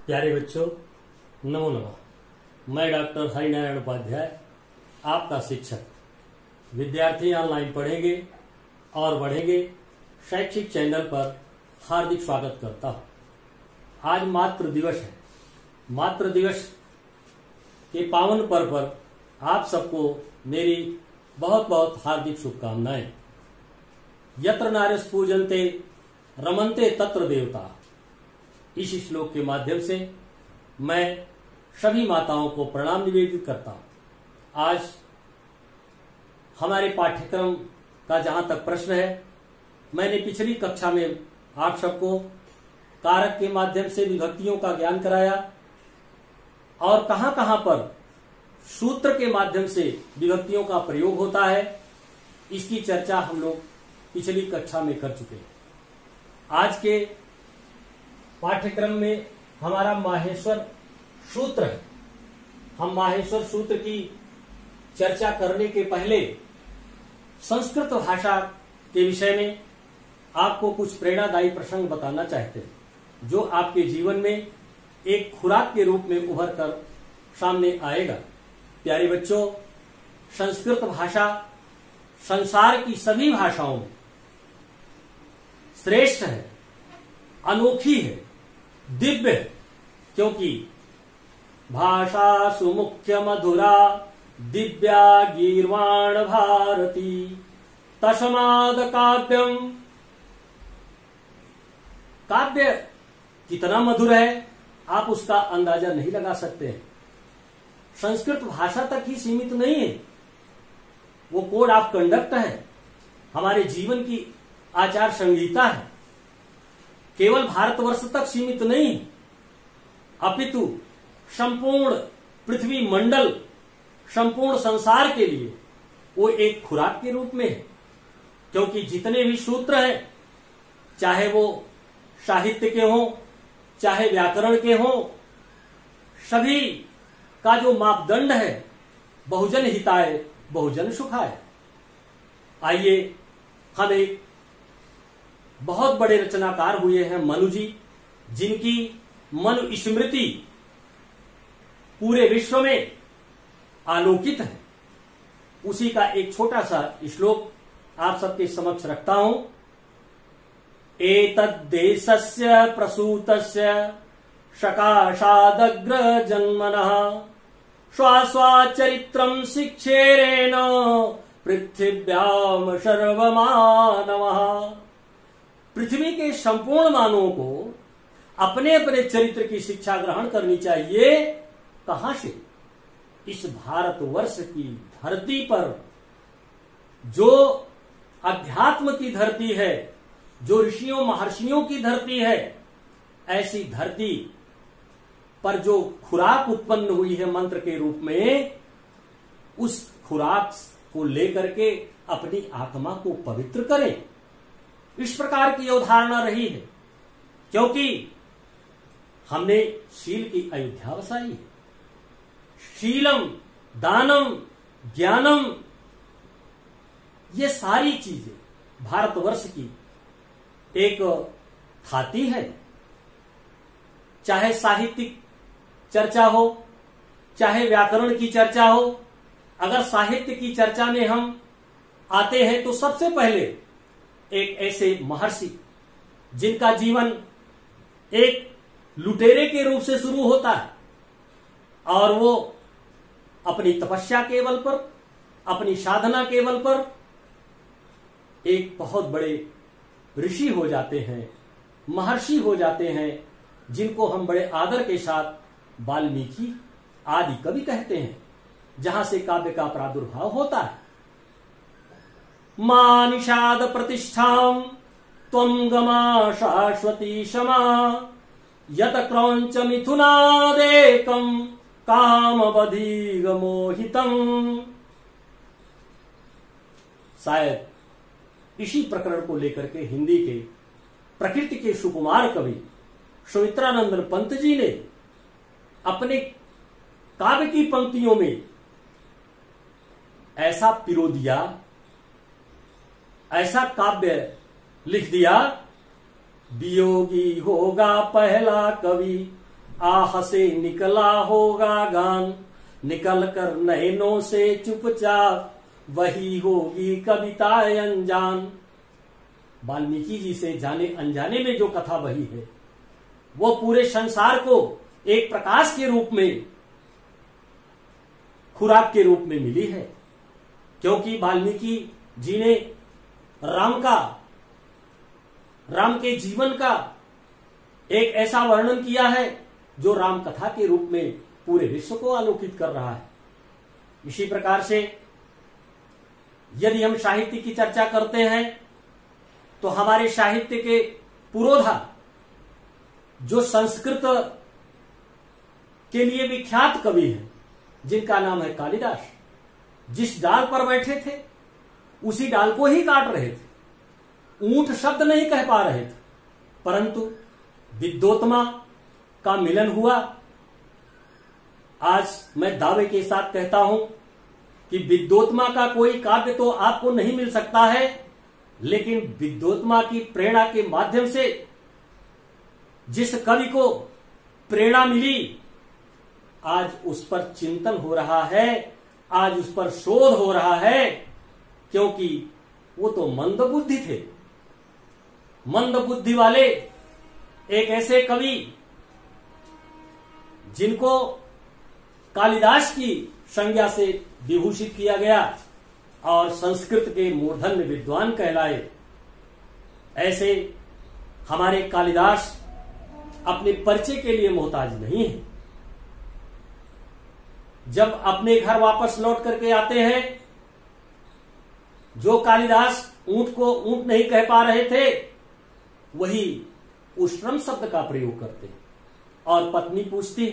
प्यारे बच्चों, नमो नमः। मैं डॉक्टर हरिनारायण उपाध्याय, आपका शिक्षक। विद्यार्थी ऑनलाइन पढ़ेंगे और बढ़ेंगे शैक्षिक चैनल पर हार्दिक स्वागत करता हूं। आज मातृ दिवस है। मातृ दिवस के पावन पर्व पर आप सबको मेरी बहुत बहुत हार्दिक शुभकामनाएं। यत्र नार्यः पूजन्ते रमन्ते तत्र देवता। इस श्लोक के माध्यम से मैं सभी माताओं को प्रणाम निवेदित करता हूं। आज हमारे पाठ्यक्रम का जहां तक प्रश्न है, मैंने पिछली कक्षा में आप सबको कारक के माध्यम से विभक्तियों का ज्ञान कराया और कहां कहां पर सूत्र के माध्यम से विभक्तियों का प्रयोग होता है, इसकी चर्चा हम लोग पिछली कक्षा में कर चुके हैं। आज के पाठ्यक्रम में हमारा माहेश्वर सूत्र है। हम माहेश्वर सूत्र की चर्चा करने के पहले संस्कृत भाषा के विषय में आपको कुछ प्रेरणादायी प्रसंग बताना चाहते हैं, जो आपके जीवन में एक खुराक के रूप में उभर कर सामने आएगा। प्यारे बच्चों, संस्कृत भाषा संसार की सभी भाषाओं में श्रेष्ठ है, अनोखी है, दिव्य है, क्योंकि भाषा सुमुख्य मधुरा दिव्या गीर्वाण भारती तस्माद काव्यम। काव्य कितना मधुर है, आप उसका अंदाजा नहीं लगा सकते हैं। संस्कृत भाषा तक ही सीमित नहीं है, वो कोड ऑफ कंडक्ट है, हमारे जीवन की आचार संहिता है। केवल भारतवर्ष तक सीमित नहीं, अपितु संपूर्ण पृथ्वी मंडल, संपूर्ण संसार के लिए वो एक खुराक के रूप में है। क्योंकि जितने भी सूत्र हैं, चाहे वो साहित्य के हों, चाहे व्याकरण के हों, सभी का जो मापदंड है, बहुजन हिताय बहुजन सुखाय। आइए, हम एक बहुत बड़े रचनाकार हुए हैं मनु जी, जिनकी मनु स्मृति पूरे विश्व में आलोकित है। उसी का एक छोटा सा श्लोक आप सबके समक्ष रखता हूं। एतद्देशस्य प्रसूतस्य सकाशादग्र जन्मनः स्वास्वाचरित्रं शिक्षेरेण पृथिव्याम सर्वमानवः। पृथ्वी के संपूर्ण मानवों को अपने अपने चरित्र की शिक्षा ग्रहण करनी चाहिए। कहां से? इस भारतवर्ष की धरती पर, जो अध्यात्म की धरती है, जो ऋषियों महर्षियों की धरती है, ऐसी धरती पर जो खुराक उत्पन्न हुई है मंत्र के रूप में, उस खुराक को लेकर के अपनी आत्मा को पवित्र करें। इस प्रकार की अवधारणा रही है, क्योंकि हमने शील की अयोध्या बसाई है। शीलम, दानम, ज्ञानम, ये सारी चीजें भारतवर्ष की एक खाती है। चाहे साहित्यिक चर्चा हो, चाहे व्याकरण की चर्चा हो। अगर साहित्य की चर्चा में हम आते हैं तो सबसे पहले एक ऐसे महर्षि जिनका जीवन एक लुटेरे के रूप से शुरू होता है और वो अपनी तपस्या के बल पर, अपनी साधना के बल पर एक बहुत बड़े ऋषि हो जाते हैं, महर्षि हो जाते हैं, जिनको हम बड़े आदर के साथ वाल्मीकि आदि कवि कहते हैं, जहां से काव्य का प्रादुर्भाव होता है। मां निषाद प्रतिष्ठां त्वं गमा शाश्वती क्षमा यत क्रौंच मिथुनादेकं कामवधीग मोहितम्। शायद इसी प्रकरण को लेकर के हिंदी के प्रकृति के सुकुमार कवि सुमित्रानंद पंत जी ने अपने काव्य की पंक्तियों में ऐसा पिरो दिया, ऐसा काव्य लिख दिया, वियोगी होगा पहला कवि आह से निकला होगा गान, निकल कर नैनों से चुपचाप, वही होगी कविताएं अनजान। वाल्मीकि जी से जाने अनजाने में जो कथा बही है वो पूरे संसार को एक प्रकाश के रूप में, खुराक के रूप में मिली है, क्योंकि वाल्मीकि जी ने राम के जीवन का एक ऐसा वर्णन किया है जो राम कथा के रूप में पूरे विश्व को आलोकित कर रहा है। इसी प्रकार से यदि हम साहित्य की चर्चा करते हैं तो हमारे साहित्य के पुरोधा जो संस्कृत के लिए विख्यात कवि हैं, जिनका नाम है कालिदास, जिस डाल पर बैठे थे उसी डाल को ही काट रहे थे, ऊंट शब्द नहीं कह पा रहे थे, परंतु विद्योत्मा का मिलन हुआ। आज मैं दावे के साथ कहता हूं कि विद्योत्मा का कोई काव्य तो आपको नहीं मिल सकता है, लेकिन विद्योत्मा की प्रेरणा के माध्यम से जिस कवि को प्रेरणा मिली, आज उस पर चिंतन हो रहा है, आज उस पर शोध हो रहा है, क्योंकि वो तो मंद बुद्धि थे। मंद बुद्धि वाले एक ऐसे कवि जिनको कालिदास की संज्ञा से विभूषित किया गया और संस्कृत के मूर्धन्य विद्वान कहलाए, ऐसे हमारे कालिदास अपने परिचय के लिए मोहताज नहीं है। जब अपने घर वापस लौट करके आते हैं, जो कालिदास ऊंट को ऊंट नहीं कह पा रहे थे, वही उश्रम शब्द का प्रयोग करते हैं। और पत्नी पूछती,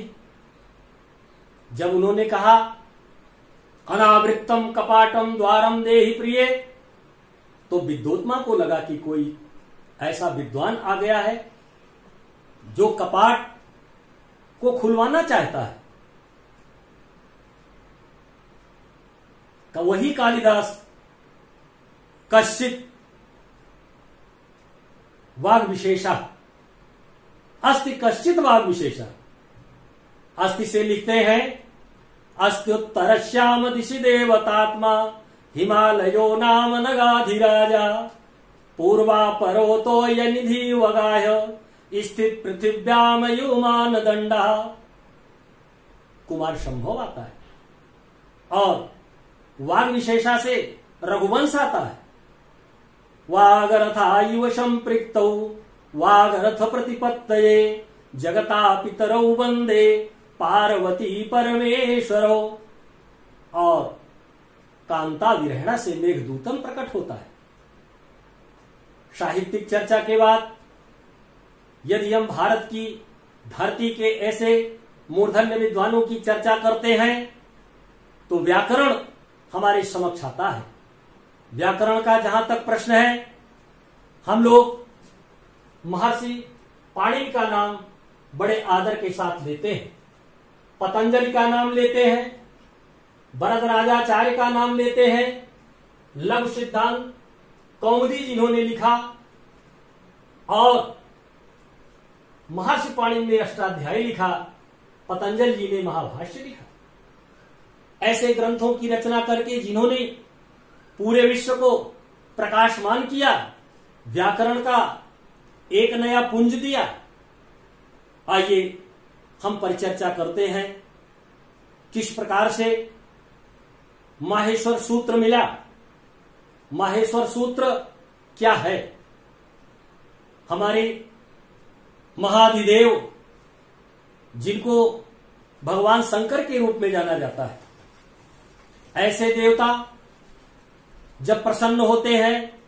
जब उन्होंने कहा अनावृत्तम कपाटम द्वारम देहि प्रिय, तो विद्योत्मा को लगा कि कोई ऐसा विद्वान आ गया है जो कपाट को खुलवाना चाहता है। वही कालिदास कश्चित वाग विशेषा अस्ति, कश्चित वाग विशेषा अस्ति से लिखते हैं, अस्त्युत्तरश्याम दिशि देवतात्मा, हिमालयो नाम नगाधिराजा, पूर्वा परोतो यनिधि वगाह, स्थित पृथिव्याम युमान दंडा। कुमार संभव आता है और वाग विशेषा से रघुवंश आता है। वागरथा युव संपृक्तौ वागरथ प्रतिपत्तये, जगता पितरौ वंदे पार्वती परमेश्वरो। और कांता विरहणा से मेघदूतम प्रकट होता है। साहित्यिक चर्चा के बाद यदि हम भारत की धरती के ऐसे मूर्धन्य विद्वानों की चर्चा करते हैं तो व्याकरण हमारे समक्ष आता है। व्याकरण का जहां तक प्रश्न है, हम लोग महर्षि पाणिनि का नाम बड़े आदर के साथ लेते हैं, पतंजलि का नाम लेते हैं, वरदराजाचार्य का नाम लेते हैं, लघु सिद्धांत कौमुदी जिन्होंने लिखा, और महर्षि पाणिनि ने अष्टाध्यायी लिखा, पतंजलि जी ने महाभाष्य लिखा। ऐसे ग्रंथों की रचना करके जिन्होंने पूरे विश्व को प्रकाशमान किया, व्याकरण का एक नया पुंज दिया। आइए हम परिचर्चा करते हैं किस प्रकार से माहेश्वर सूत्र मिला। माहेश्वर सूत्र क्या है? हमारे महाधिदेव जिनको भगवान शंकर के रूप में जाना जाता है, ऐसे देवता जब प्रसन्न होते हैं,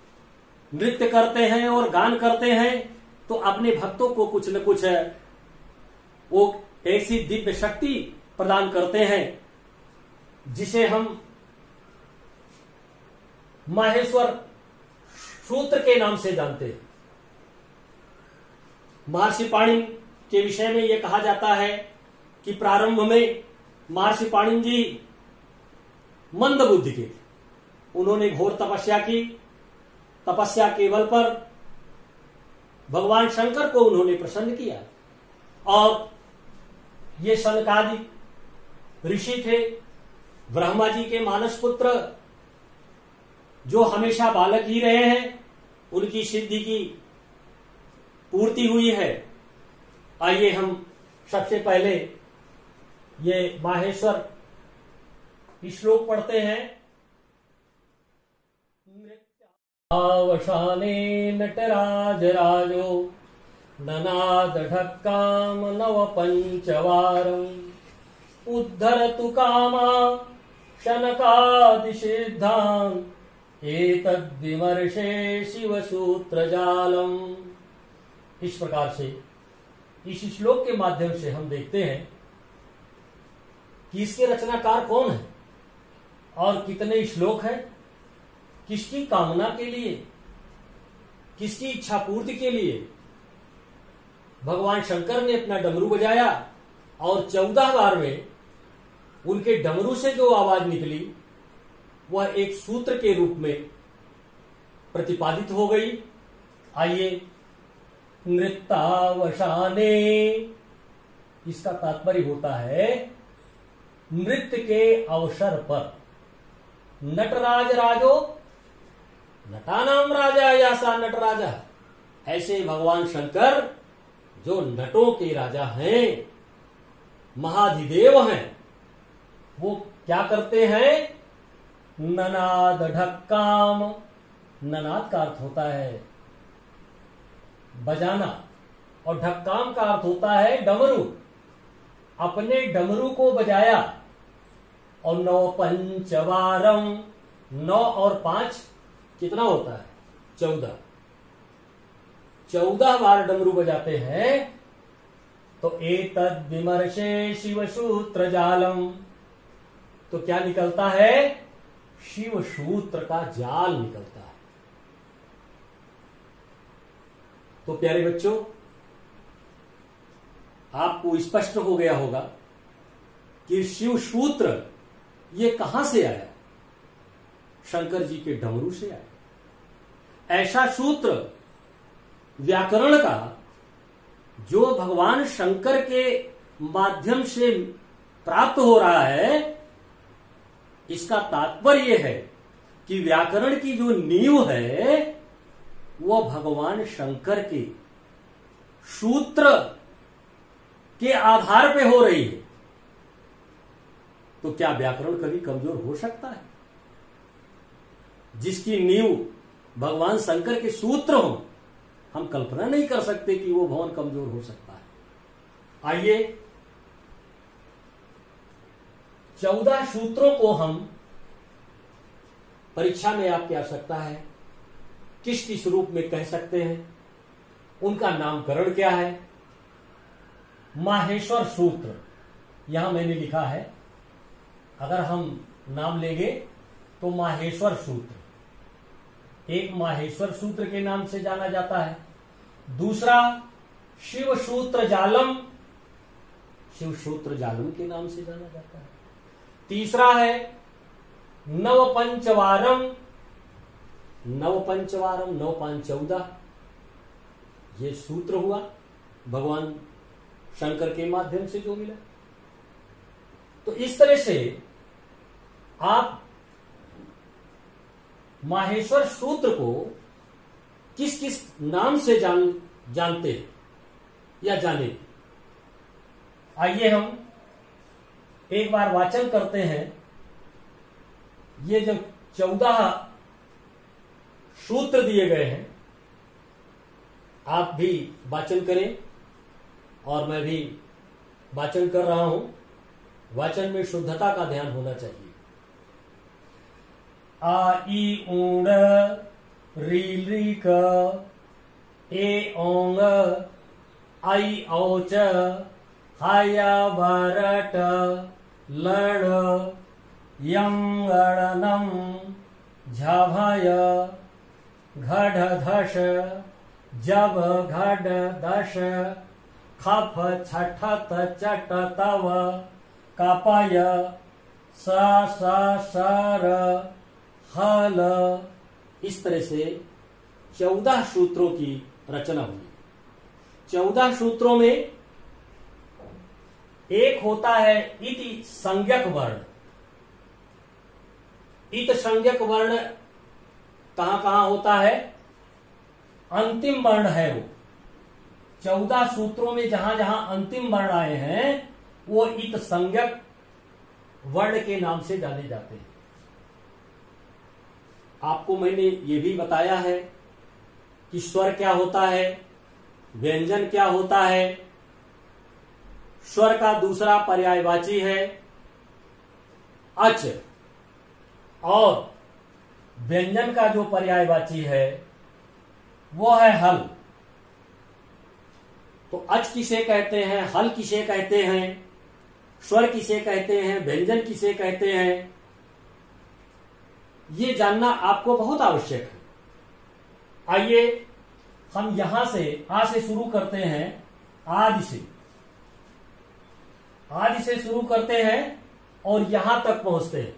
नृत्य करते हैं और गान करते हैं, तो अपने भक्तों को कुछ न कुछ वो ऐसी दिव्य शक्ति प्रदान करते हैं जिसे हम माहेश्वर सूत्र के नाम से जानते हैं। महर्षि पाणिनि के विषय में यह कहा जाता है कि प्रारंभ में महर्षि पाणिनि जी मंद बुद्धि के थे। उन्होंने घोर तपस्या की। तपस्या के बल पर भगवान शंकर को उन्होंने प्रसन्न किया और ये सनकादि ऋषि थे, ब्रह्मा जी के मानस पुत्र, जो हमेशा बालक ही रहे हैं, उनकी सिद्धि की पूर्ति हुई है। आइए हम सबसे पहले ये माहेश्वर श्लोक पढ़ते हैं। अवसाने नटराज राजो ननाद ढक्काम नव पंचवारम उद्धरतु कामा शनकादिसिद्धान् एतद्विमर्शे शिवसूत्रजालम। इस प्रकार से इस श्लोक के माध्यम से हम देखते हैं कि इसके रचनाकार कौन है और कितने श्लोक हैं, किसकी कामना के लिए, किसकी इच्छा पूर्ति के लिए भगवान शंकर ने अपना डमरू बजाया और 14 बार में उनके डमरू से जो आवाज निकली वह एक सूत्र के रूप में प्रतिपादित हो गई। आइए, नृत्यावसाने, इसका तात्पर्य होता है नृत्य के अवसर पर। नटराज राजो, नटानाम राजा या सा नटराजा, ऐसे भगवान शंकर जो नटों के राजा हैं, महाधिदेव हैं, वो क्या करते हैं? ननाद ढक्काम, ननाद का अर्थ होता है बजाना और ढक्काम का अर्थ होता है डमरू। अपने डमरू को बजाया और 9 पंचवारम, 9 और 5 कितना होता है? 14। 14 बार डमरू बजाते हैं तो एतद् विमर्शे शिवसूत्र जालम, तो क्या निकलता है? शिव सूत्र का जाल निकलता है। तो प्यारे बच्चों, आपको स्पष्ट हो गया होगा कि शिव सूत्र ये कहां से आया? शंकर जी के डमरू से आया। ऐसा सूत्र व्याकरण का जो भगवान शंकर के माध्यम से प्राप्त हो रहा है, इसका तात्पर्य है कि व्याकरण की जो नींव है वह भगवान शंकर के सूत्र के आधार पे हो रही है। तो क्या व्याकरण कभी कमजोर हो सकता है? जिसकी नींव भगवान शंकर के सूत्र हो, हम कल्पना नहीं कर सकते कि वो भवन कमजोर हो सकता है। आइए, 14 सूत्रों को हम परीक्षा में आपकी आवश्यकता है किस किस रूप में कह सकते हैं, उनका नामकरण क्या है? माहेश्वर सूत्र यहां मैंने लिखा है। अगर हम नाम लेंगे तो माहेश्वर सूत्र, एक माहेश्वर सूत्र के नाम से जाना जाता है। दूसरा शिव सूत्र जालम, शिव सूत्र जालम के नाम से जाना जाता है। तीसरा है नव पंचवारम, नव पंचवारम, 9 5 14, ये सूत्र हुआ भगवान शंकर के माध्यम से जो मिला। तो इस तरह से आप माहेश्वर सूत्र को किस किस नाम से जानते हैं या जाने। आइए हम एक बार वाचन करते हैं। ये जो 14 सूत्र दिए गए हैं, आप भी वाचन करें और मैं भी वाचन कर रहा हूं। वाचन में शुद्धता का ध्यान होना चाहिए। आ ई ऊण री री क ए ओंग आई औच हाया भरट लड़ यम गणनम झभय घढ़ धश जब घड़ दश खफ छठत चट तव कपय स सर हल। इस तरह से 14 सूत्रों की रचना हुई। 14 सूत्रों में एक होता है इति संज्ञक वर्ण। इत संज्ञक वर्ण कहां कहां होता है? अंतिम वर्ण है वो। 14 सूत्रों में जहां जहां अंतिम वर्ण आए हैं वो इत संज्ञक वर्ण के नाम से जाने जाते हैं। आपको मैंने ये भी बताया है कि स्वर क्या होता है, व्यंजन क्या होता है। स्वर का दूसरा पर्यायवाची है अच, और व्यंजन का जो पर्यायवाची है वो है हल। तो अच किसे कहते हैं, हल किसे कहते हैं, स्वर किसे कहते हैं, व्यंजन किसे कहते हैं, ये जानना आपको बहुत आवश्यक है। आइए हम यहां से आ से शुरू करते हैं, आदि से। आदि से शुरू करते हैं और यहां तक पहुंचते हैं,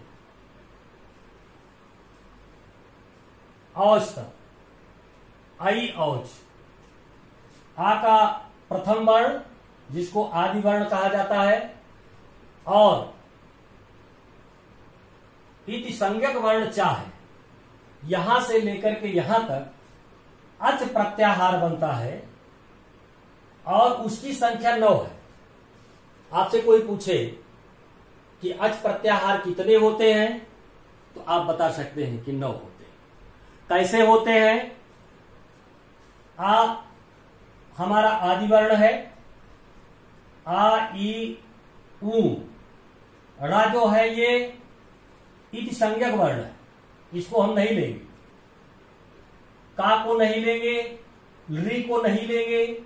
औच तक। आई औच। आ का प्रथम वर्ण जिसको आदि वर्ण कहा जाता है, और इति संज्ञक वर्ण चा है। यहां से लेकर के यहां तक अच प्रत्याहार बनता है और उसकी संख्या 9 है। आपसे कोई पूछे कि अच प्रत्याहार कितने होते हैं तो आप बता सकते हैं कि 9 होते हैं। कैसे होते हैं? आ हमारा आदि वर्ण है, आ ई ऊ। ड़ा जो है ये इति संज्ञक वर्ण है, इसको हम नहीं लेंगे। का को नहीं लेंगे, री को नहीं लेंगे,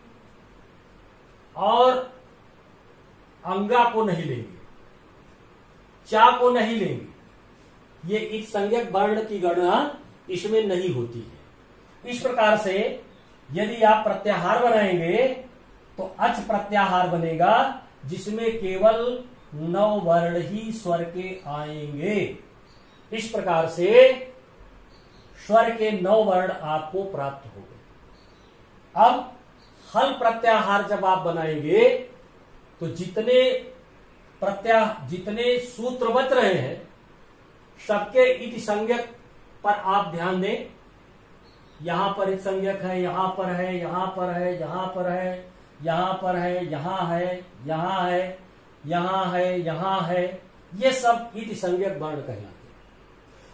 और अंगा को नहीं लेंगे, चा को नहीं लेंगे। ये इति संज्ञक वर्ण की गणना इसमें नहीं होती है। इस प्रकार से यदि आप प्रत्याहार बनाएंगे तो अच प्रत्याहार बनेगा जिसमें केवल 9 वर्ण ही स्वर के आएंगे। इस प्रकार से स्वर के 9 वर्ण आपको प्राप्त हो गए। अब हल प्रत्याहार जब आप बनाएंगे तो जितने सूत्र बच रहे हैं सबके इति संज्ञक पर आप ध्यान दें। यहां पर इति संज्ञक है, यहां पर है, यहां पर है, यहां पर है, यहां पर है, यहां है, यहां है, यहां है, यहां है, ये सब इति संज्ञक वर्ण कहलाते हैं।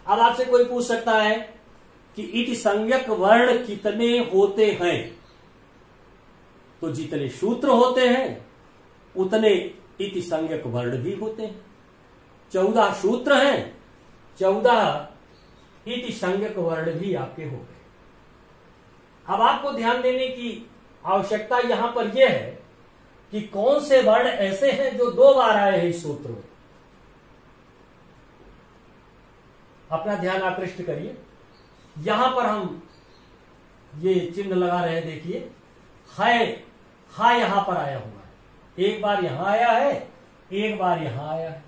अब आपसे कोई पूछ सकता है कि इति संज्ञक वर्ण कितने होते हैं? तो जितने सूत्र होते हैं उतने इति संज्ञक वर्ण भी होते हैं। 14 सूत्र हैं, 14 इति संज्ञक वर्ण भी आपके हो गए। अब आपको ध्यान देने की आवश्यकता यहां पर यह है कि कौन से वर्ण ऐसे हैं जो 2 बार आए हैं इस सूत्र में। अपना ध्यान आकृष्ट करिए। यहां पर हम ये चिन्ह लगा रहे हैं, देखिए है, हा यहां पर आया हुआ है। एक बार यहां आया है, एक बार यहां आया है।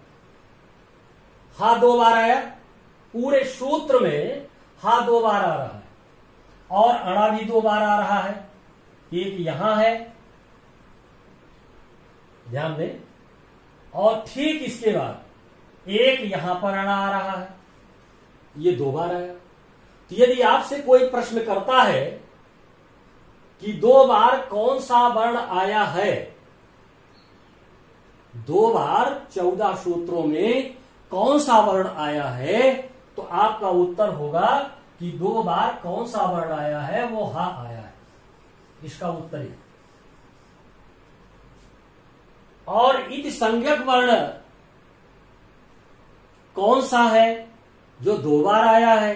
हा 2 बार आया, पूरे सूत्र में हा 2 बार आ रहा है, और अड़ा भी 2 बार आ रहा है। एक यहां है, ध्यान दें, और ठीक इसके बाद एक यहां पर अड़ा आ रहा है, ये 2 बार आया। तो यदि आपसे कोई प्रश्न करता है कि 2 बार कौन सा वर्ण आया है, 2 बार 14 सूत्रों में कौन सा वर्ण आया है, तो आपका उत्तर होगा कि 2 बार कौन सा वर्ण आया है, वो हा आया है। इसका उत्तर है। और इति संज्ञक वर्ण कौन सा है जो 2 बार आया है?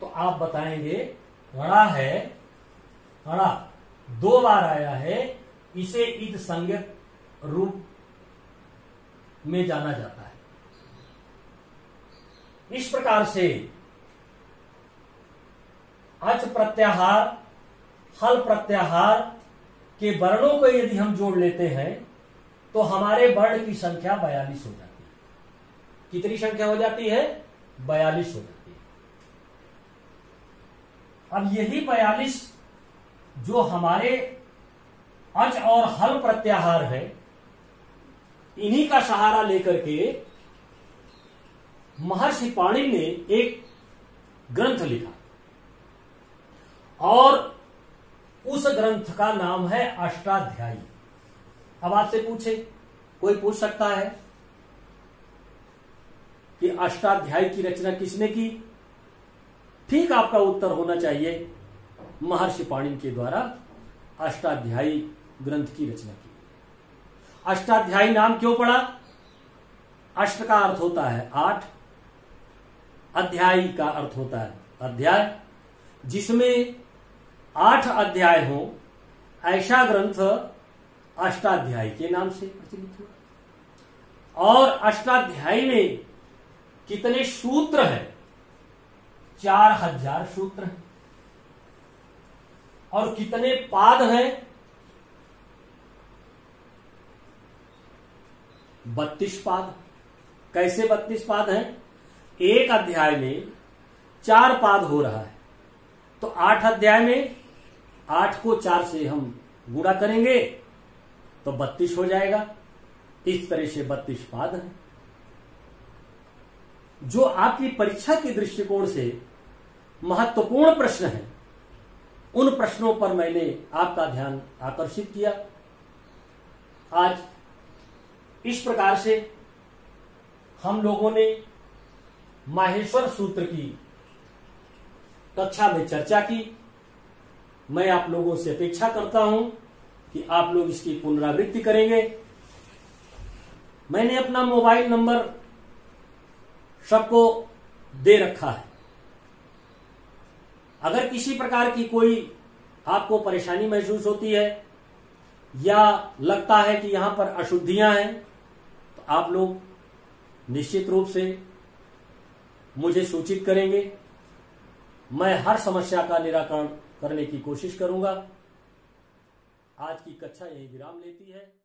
तो आप बताएंगे ड़ा है, ड़ा 2 बार आया है, इसे इति संज्ञक रूप में जाना जाता है। इस प्रकार से अच प्रत्याहार, हल प्रत्याहार के वर्णों को यदि हम जोड़ लेते हैं तो हमारे वर्ण की संख्या 42 हो जाती है। कितनी संख्या हो जाती है? 42 हो जाती है। अब यही 42 जो हमारे अच और हल प्रत्याहार है, इन्हीं का सहारा लेकर के महर्षि पाणिनि ने एक ग्रंथ लिखा और उस ग्रंथ का नाम है अष्टाध्यायी। अब आपसे पूछे, कोई पूछ सकता है कि अष्टाध्यायी की रचना किसने की? ठीक आपका उत्तर होना चाहिए, महर्षि पाणिनि के द्वारा अष्टाध्यायी ग्रंथ की रचना की। अष्टाध्यायी नाम क्यों पड़ा? अष्ट का अर्थ होता है 8, अध्यायी का अर्थ होता है अध्याय, जिसमें 8 अध्याय हो, ऐसा ग्रंथ अष्टाध्यायी के नाम से प्रचलित हुआ। और अष्टाध्यायी में कितने सूत्र हैं? 4000 सूत्र हैं। और कितने पाद हैं? 32 पाद। कैसे 32 पाद हैं? एक अध्याय में 4 पाद हो रहा है, तो 8 अध्याय में 8 को 4 से हम गुणा करेंगे तो 32 हो जाएगा। इस तरह से 32 पाद हैं। जो आपकी परीक्षा के दृष्टिकोण से महत्वपूर्ण प्रश्न हैं, उन प्रश्नों पर मैंने आपका ध्यान आकर्षित किया। आज इस प्रकार से हम लोगों ने माहेश्वर सूत्र की कक्षा में चर्चा की। मैं आप लोगों से अपेक्षा करता हूं कि आप लोग इसकी पुनरावृत्ति करेंगे। मैंने अपना मोबाइल नंबर सबको दे रखा है। अगर किसी प्रकार की कोई आपको परेशानी महसूस होती है या लगता है कि यहां पर अशुद्धियां हैं, तो आप लोग निश्चित रूप से मुझे सूचित करेंगे। मैं हर समस्या का निराकरण करने की कोशिश करूंगा। आज की कक्षा यही विराम लेती है।